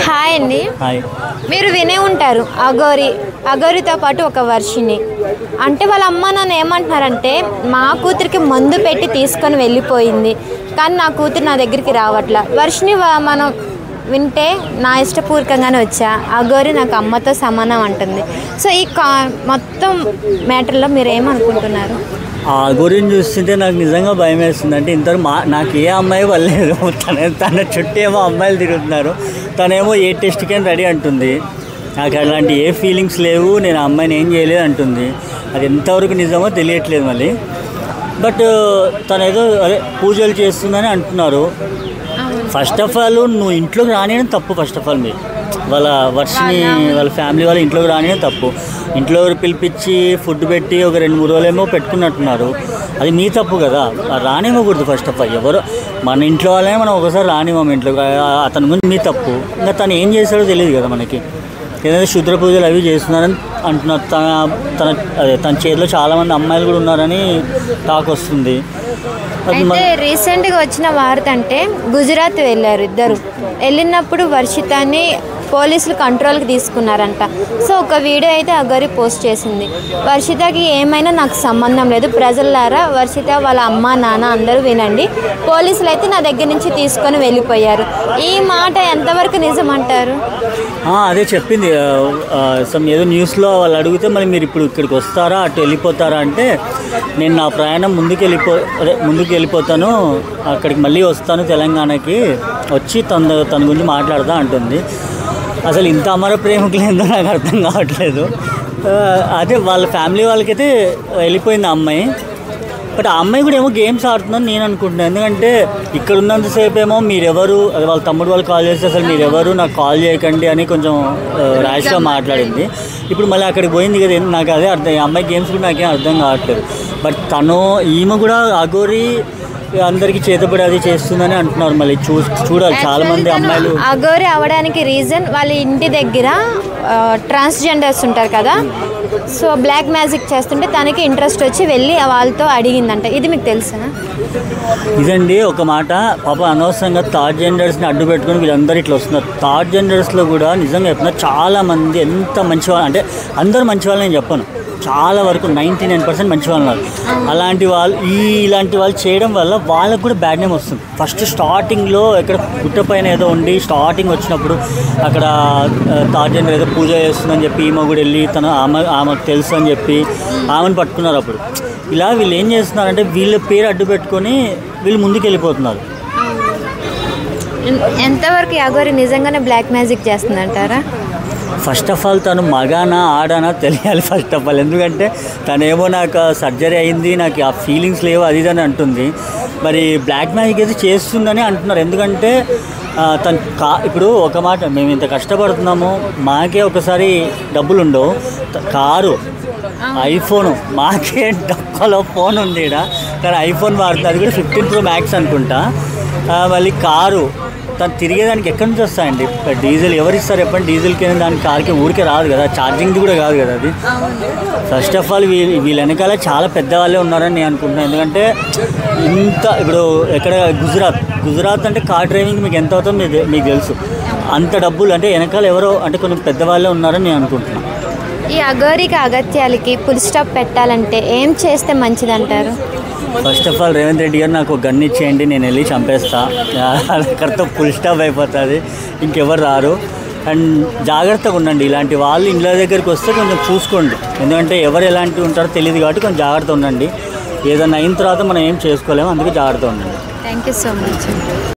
Hi అండి. Hi. మీరు వినే ఉంటారు అఘోరితో పాటు ఒక వర్షిని అంటే వాళ్ళ అమ్మ నాన్న ఏమంటున్నారంటే మా కూతురికి మందు పెట్టి తీసుకొని వెళ్ళిపోయింది కానీ నా కూతురు నా దగ్గరికి రావట్లా. వర్షిని మనం వింటే నా ఇష్టపూర్వకంగానే వచ్చా, అఘోరి నాకు అమ్మతో సమానం అంటుంది. సో ఈ మొత్తం మ్యాటర్లో మీరు ఏమనుకుంటున్నారు? ఆ గురించి చూస్తుంటే నాకు నిజంగా భయం వేస్తుంది. అంటే ఇంతవరకు నాకు ఏ అమ్మాయి వాళ్ళలేదు, తన చుట్టూ ఏమో అమ్మాయిలు తిరుగుతున్నారు, తనేమో ఏ టెస్ట్కైనా రెడీ అంటుంది. నాకు అలాంటి ఏ ఫీలింగ్స్ లేవు, నేను ఆ అమ్మాయిని ఏం చేయలేదు అంటుంది. అది ఎంతవరకు నిజమో తెలియట్లేదు మళ్ళీ. బట్ తను ఏదో అదే పూజలు చేస్తుందని అంటున్నారు. ఫస్ట్ ఆఫ్ ఆల్ నువ్వు ఇంట్లోకి రానియడం తప్పు. ఫస్ట్ ఆఫ్ ఆల్ మీరు వాళ్ళ వర్షిని వాళ్ళ ఫ్యామిలీ వాళ్ళు ఇంట్లోకి రానియడం తప్పు. ఇంట్లో పిలిపించి ఫుడ్ పెట్టి ఒక 2-3 రోజులేమో పెట్టుకున్నట్టున్నారు. అది మీ తప్పు కదా, రానివ్వకూడదు. ఫస్ట్ ఆఫ్ ఆల్ ఎవరో మన ఇంట్లో వాళ్ళనే మనం ఒకసారి రానివ్వము ఇంట్లోకి. అతని గురించి మీ తప్పు. ఇంకా తను ఏం చేశాడో తెలియదు కదా మనకి. ఏదైనా శుద్ర పూజలు అవి చేస్తున్నారని అంటున్నారు. తన చేతిలో చాలామంది అమ్మాయిలు కూడా ఉన్నారని టాక్ వస్తుంది. అయితే రీసెంట్గా వచ్చిన వార్త అంటే గుజరాత్ వెళ్ళారు ఇద్దరు. వెళ్ళినప్పుడు వర్షితాన్ని పోలీసులు కంట్రోల్కి తీసుకున్నారంట. సో ఒక వీడియో అయితే అఘోరి పోస్ట్ చేసింది. వర్షితకి ఏమైనా నాకు సంబంధం లేదు, ప్రజలారా వర్షిత వాళ్ళ అమ్మ నాన్న అందరూ వినండి, పోలీసులు అయితే నా దగ్గర నుంచి తీసుకొని వెళ్ళిపోయారు. ఈ మాట ఎంతవరకు నిజం అంటారు? అదే చెప్పింది. ఏదో న్యూస్లో వాళ్ళు అడిగితే మరి మీరు ఇప్పుడు ఇక్కడికి వస్తారా అటు వెళ్ళిపోతారా అంటే, నేను నా ప్రయాణం ముందుకు వెళ్ళిపోతాను, అక్కడికి మళ్ళీ వస్తాను తెలంగాణకి, వచ్చి తన గురించి మాట్లాడతా అంటుంది. అసలు ఇంత అమర ప్రేమకులు ఏందో నాకు అర్థం కావట్లేదు. అదే వాళ్ళ ఫ్యామిలీ వాళ్ళకైతే వెళ్ళిపోయింది ఆ అమ్మాయి. బట్ ఆ అమ్మాయి కూడా ఏమో గేమ్స్ ఆడుతుందని నేను అనుకుంటున్నాను. ఎందుకంటే ఇక్కడ ఉన్నంతసేపు ఏమో మీరెవరు, అది వాళ్ళ తమ్ముడు వాళ్ళు కాల్ చేస్తే అసలు మీరెవరు నాకు కాల్ చేయకండి అని కొంచెం ర్యాష్గా మాట్లాడింది. ఇప్పుడు మళ్ళీ అక్కడికి పోయింది కదా, నాకు అదే అర్థం. ఈ అమ్మాయి గేమ్స్ కూడా నాకేం అర్థం కావట్లేదు. బట్ ఈమె కూడా అఘోరి అందరికి చేతబడి అది చేస్తుందని అంటున్నారు. మళ్ళీ చూడాలి. చాలా మంది అమ్మాయిలు అఘోరి అవడానికి రీజన్ వాళ్ళ ఇంటి దగ్గర ట్రాన్స్జెండర్స్ ఉంటారు కదా, సో బ్లాక్ మ్యాజిక్ చేస్తుంటే తనకి ఇంట్రెస్ట్ వచ్చి వెళ్ళి వాళ్ళతో అడిగిందంట. ఇది మీకు తెలుసా? ఇదండి ఒక మాట. పాప అనవసరంగా థర్డ్ జెండర్స్ని అడ్డు పెట్టుకుని వీళ్ళందరూ ఇట్లా వస్తున్నారు. థర్డ్ జెండర్స్లో కూడా నిజంగా చెప్తున్నా చాలామంది ఎంత మంచి వాళ్ళు అంటే, అందరూ మంచి వాళ్ళని నేను చెప్పను, చాలా వరకు 99% మంచి వాళ్ళు ఉన్నారు. ఇలాంటి వాళ్ళు చేయడం వల్ల వాళ్ళకు కూడా బ్యాడ్ నేమ్ వస్తుంది. ఫస్ట్ స్టార్టింగ్లో ఎక్కడ పుట్టపైన ఏదో ఉండి స్టార్టింగ్ వచ్చినప్పుడు అక్కడ థర్డ్ జెండర్ ఏదో పూజ చేస్తుందని చెప్పి ఈమె కూడా వెళ్ళి ఆమెకు తెలుసు అని చెప్పి ఆమెను పట్టుకున్నారు. అప్పుడు ఇలా వీళ్ళు ఏం చేస్తున్నారంటే వీళ్ళ పేరు అడ్డు పెట్టుకొని వీళ్ళు ముందుకు వెళ్ళిపోతున్నారు. ఎంతవరకు అఘోరి నిజంగానే బ్లాక్ మ్యాజిక్ చేస్తుందంటారా? ఫస్ట్ ఆఫ్ ఆల్ తను మగానా ఆడానా తెలియాలి ఫస్ట్ ఆఫ్ ఆల్. ఎందుకంటే తనేమో నాకు సర్జరీ అయింది, నాకు ఆ ఫీలింగ్స్ లేవు అది ఇది అని అంటుంది. మరి బ్లాక్ మ్యాజిక్ అయితే చేస్తుందని అంటున్నారు. ఎందుకంటే తను ఇప్పుడు ఒక మాట, మేము ఇంత కష్టపడుతున్నాము, మాకే ఒకసారి డబ్బులు ఉండవు, కారు ఐఫోను, మాకే డబ్బులో ఫోన్ ఉంది ఇక్కడ, కానీ ఐఫోన్ వాడుతుంది, అది కూడా 15 Pro Max అనుకుంటా. మళ్ళీ కారు తను తిరిగేదానికి ఎక్కడి నుంచి వస్తాయండి? డీజిల్ ఎవరు ఇస్తారు చెప్పండి? డీజిల్కి దానికి కార్కి ఊరికే రాదు కదా, ఛార్జింగ్ది కూడా కాదు కదా అది. ఫస్ట్ ఆఫ్ ఆల్ వీళ్ళ వెనకాల చాలా పెద్దవాళ్ళే ఉన్నారని నేను అనుకుంటున్నాను. ఎందుకంటే ఇప్పుడు ఎక్కడ గుజరాత్ అంటే కార్ డ్రైవింగ్ మీకు ఎంత అవుతుందో మీకు తెలుసు. అంత డబ్బులు అంటే వెనకాల ఎవరో అంటే కొన్ని పెద్దవాళ్ళే ఉన్నారని నేను అనుకుంటున్నాను. ఈ అఘోరికి అగత్యాలకి ఫుల్ స్టాప్ పెట్టాలంటే ఏం చేస్తే మంచిదంటారు? First of all Revanth Reddy గారు నాకు ఒక గన్ ఇచ్చేయండి, నేను వెళ్ళి చంపేస్తా, అక్కడితో ఫుల్ స్టాప్ అయిపోతుంది, ఇంకెవరు రారు. అండ్ జాగ్రత్తగా ఉండండి. ఇలాంటి వాళ్ళు ఇండ్ల దగ్గరికి వస్తే కొంచెం చూసుకోండి. ఎందుకంటే ఎవరు ఎలాంటి ఉంటారో తెలియదు కాబట్టి కొంచెం జాగ్రత్త ఉండండి. ఏదైనా అయిన తర్వాత మనం ఏం చేసుకోలేము, అందుకే జాగ్రత్త ఉండండి. Thank you so much.